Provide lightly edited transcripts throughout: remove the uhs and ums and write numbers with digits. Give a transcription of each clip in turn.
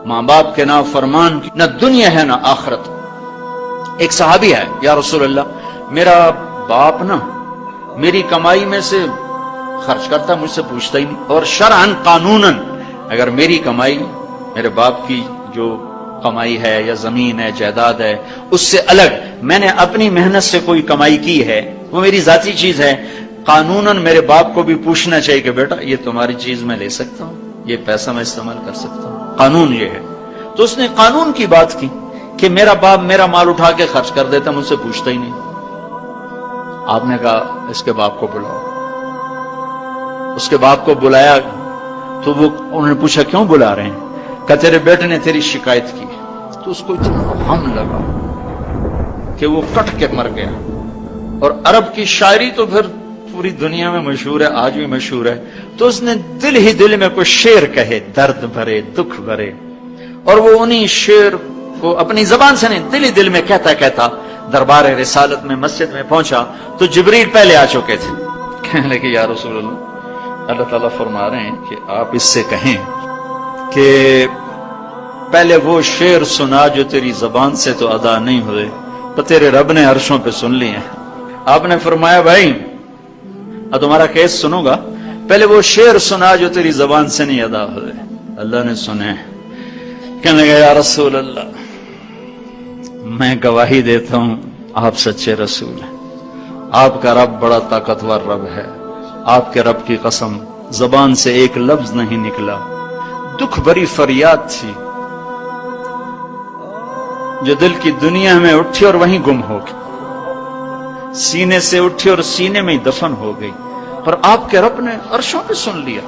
ماں باپ کے نافرمان کی نہ دنیا ہے نہ آخرت۔ ایک صحابی ہے، یا رسول اللہ میرا باپ نا میری کمائی میں سے خرچ کرتا، مجھ سے پوچھتا ہی نہیں، اور شرعاً قانوناً اگر میری کمائی میرے باپ کی جو کمائی ہے یا زمین ہے جائیداد ہے اس سے الگ میں نے اپنی محنت سے کوئی کمائی کی ہے، وہ میری ذاتی چیز ہے، قانوناً میرے باپ کو بھی پوچھنا چاہیے کہ بیٹا یہ تمہاری چیز میں لے سکتا ہوں، یہ پیسہ میں استعمال کر سکتا ہوں، قانون یہ ہے۔ تو اس نے قانون کی بات کی کہ میرا باپ میرا مال اٹھا کے خرچ کر دیتا، مجھ سے پوچھتا ہی نہیں۔ آپ نے کہا اس کے باپ کو بلاؤ۔ اس کے باپ کو بلایا تو وہ انہوں نے پوچھا کیوں بلا رہے ہیں؟ کہ تیرے بیٹے نے تیری شکایت کی۔ تو اس کو اتنا غم لگا کہ وہ کٹ کے مر گیا۔ اور عرب کی شاعری تو پھر پوری دنیا میں مشہور ہے، آج بھی مشہور ہے۔ تو اس نے دل ہی دل میں کوئی شعر کہے، درد بھرے دکھ بھرے، اور وہ انہی شعر کو اپنی زبان سے نہیں دل ہی دل میں کہتا کہتا دربار رسالت میں مسجد میں پہنچا تو جبریل پہلے آ چکے تھے۔ کہنے لگے یا رسول اللہ اللہ تعالیٰ فرما رہے ہیں کہ آپ اس سے کہیں کہ پہلے وہ شعر سنا جو تیری زبان سے تو ادا نہیں ہوئے تو تیرے رب نے عرشوں پہ سن لیے ہیں۔ آپ نے فرمایا بھائی اب تمہارا کیس سنوں گا، پہلے وہ شعر سنا جو تیری زبان سے نہیں ادا ہوئے۔ اللہ نے سنے۔ کہنے لگا یا رسول اللہ میں گواہی دیتا ہوں آپ سچے رسول ہیں، آپ کا رب بڑا طاقتور رب ہے، آپ کے رب کی قسم زبان سے ایک لفظ نہیں نکلا۔ دکھ بھری فریاد تھی جو دل کی دنیا میں اٹھی اور وہیں گم ہو گئی، سینے سے اٹھی اور سینے میں دفن ہو گئی، پر آپ کے رب نے عرشوں پہ سن لیا۔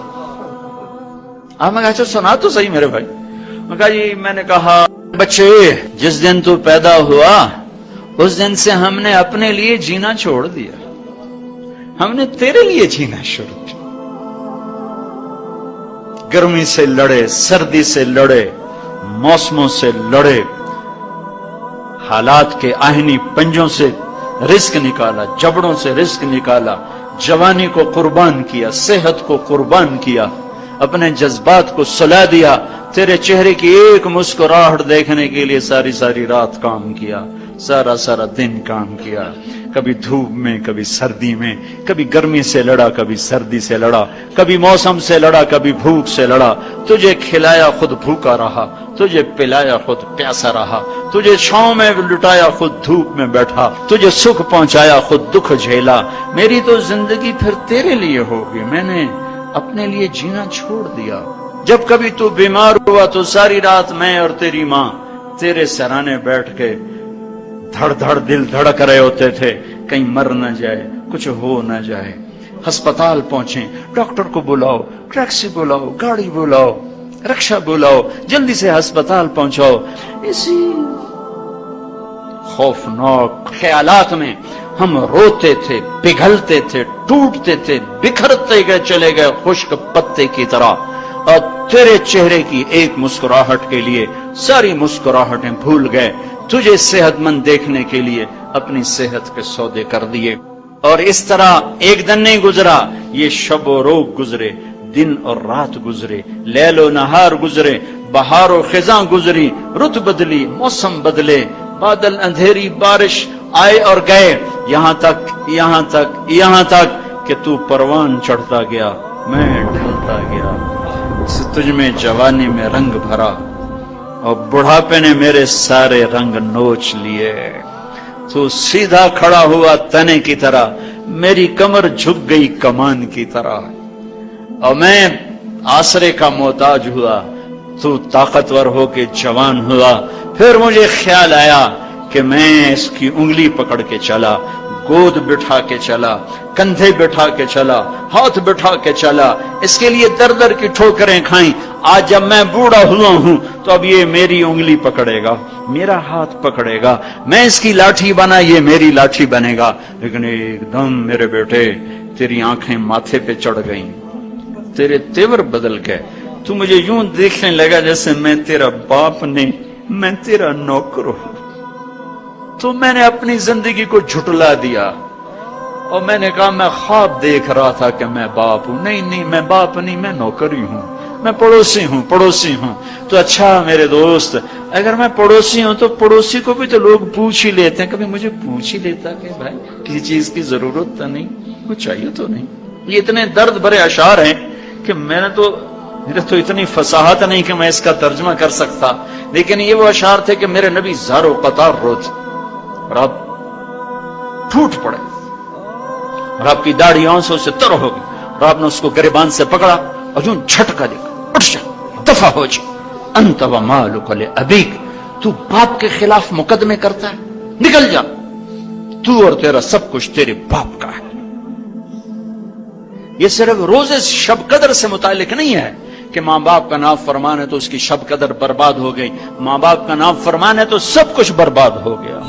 آپ نے کہا اچھا سنا تو صحیح میرے بھائی۔ میں کہا جی میں نے کہا بچے جس دن تو پیدا ہوا اس دن سے ہم نے اپنے لیے جینا چھوڑ دیا، ہم نے تیرے لیے جینا شروع کیا۔ گرمی سے لڑے، سردی سے لڑے، موسموں سے لڑے، حالات کے آہنی پنجوں سے رزق نکالا، جبڑوں سے رزق نکالا، جوانی کو قربان کیا، صحت کو قربان کیا، اپنے جذبات کو سلا دیا، تیرے چہرے کی ایک مسکراہٹ دیکھنے کے لیے ساری ساری رات کام کیا، سارا سارا دن کام کیا، کبھی دھوپ میں کبھی سردی میں، کبھی گرمی سے لڑا کبھی سردی سے لڑا، کبھی موسم سے لڑا کبھی بھوک سے لڑا، تجھے کھلایا خود بھوکا رہا، تجھے پلایا خود پیاسا رہا، تجھے چھاؤں میں لٹایا خود دھوپ میں بیٹھا، تجھے سکھ پہنچایا خود دکھ جھیلا۔ میری تو زندگی پھر تیرے لیے ہوگی، میں نے اپنے لیے جینا چھوڑ دیا۔ جب کبھی تو بیمار ہوا تو ساری رات میں اور تیری ماں تیرے سرانے بیٹھ کے دھڑ دھڑ دل دھڑک رہے ہوتے تھے، کہیں مر نہ جائے، کچھ ہو نہ جائے۔ ہسپتال پہنچے، ڈاکٹر کو بلاؤ، ٹیکسی بلاؤ، گاڑی بلاؤ، رکشہ بلاؤ، جلدی سے ہسپتال پہنچاؤ۔ اسی خوفناک خیالات میں ہم روتے تھے، پگھلتے تھے، ٹوٹتے تھے، بکھرتے گئے چلے گئے خشک پتے کی طرح، اور تیرے چہرے کی ایک مسکراہٹ کے لیے ساری مسکراہٹیں بھول گئے، تجھے صحت مند دیکھنے کے لیے اپنی صحت کے سودے کر دیے۔ اور اس طرح ایک دن نہیں گزرا، یہ شب و روز گزرے، دن اور رات گزرے، لیل و نہار گزرے، بہار و خزاں گزری، رت بدلی، موسم بدلے، بادل اندھیری بارش آئے اور گئے، یہاں تک کہ تو پروان چڑھتا گیا، میں ڈھلتا گیا، تجھ میں جوانی میں رنگ بھرا اور بڑھاپے نے میرے سارے رنگ نوچ لیے۔ تو سیدھا کھڑا ہوا تنے کی طرح، میری کمر جھک گئی کمان کی طرح، اور میں آسرے کا محتاج ہوا، تو طاقتور ہو کے جوان ہوا۔ پھر مجھے خیال آیا کہ میں اس کی انگلی پکڑ کے چلا، گود بٹھا کے چلا، کندھے بٹھا کے چلا، ہاتھ بٹھا کے چلا، اس کے لیے در در کی ٹھوکریں کھائیں۔ آج جب میں بوڑھا ہوا ہوں تو اب یہ میری انگلی پکڑے گا، میرا ہاتھ پکڑے گا، میں اس کی لاٹھی بنا، یہ میری لاٹھی بنے گا۔ لیکن ایک دم میرے بیٹے تیری آنکھیں ماتھے پہ چڑھ گئیں، تیرے تیور بدل گئے، تو مجھے یوں دیکھنے لگا جیسے میں تیرا باپ نہیں، میں تیرا نوکر ہوں۔ تو میں نے اپنی زندگی کو جھٹلا دیا اور میں نے کہا میں خواب دیکھ رہا تھا کہ میں باپ ہوں۔ نہیں میں باپ نہیں، میں نوکر ہی ہوں۔ میں پڑوسی ہوں تو اچھا میرے دوست، اگر میں پڑوسی ہوں تو پڑوسی کو بھی تو لوگ پوچھ ہی لیتے ہیں، کبھی مجھے پوچھ ہی لیتا کہ بھائی کسی چیز کی ضرورت تو نہیں، کچھ چاہیے تو نہیں۔ یہ اتنے درد بھرے اشعار ہیں کہ میرے تو اتنی فصاحت نہیں کہ میں اس کا ترجمہ کر سکتا، لیکن یہ وہ اشعار تھے کہ میرے نبی زار و قطار روتے اور آپ پھوٹ پڑے اور آپ کی داڑھی آنسوں سے تر ہو گئی اور آپ نے اس کو گریبان سے پکڑا اور یوں جھٹکا دے کر اٹھ جا، دفع ہو جا، انت و مالک لابیک، تو باپ کے خلاف مقدمے کرتا ہے، نکل جا، تو اور تیرا سب کچھ تیرے باپ کا ہے۔ یہ صرف روز شب قدر سے متعلق نہیں ہے کہ ماں باپ کا نافرمان ہے تو اس کی شب قدر برباد ہو گئی، ماں باپ کا نافرمان ہے تو سب کچھ برباد ہو گیا۔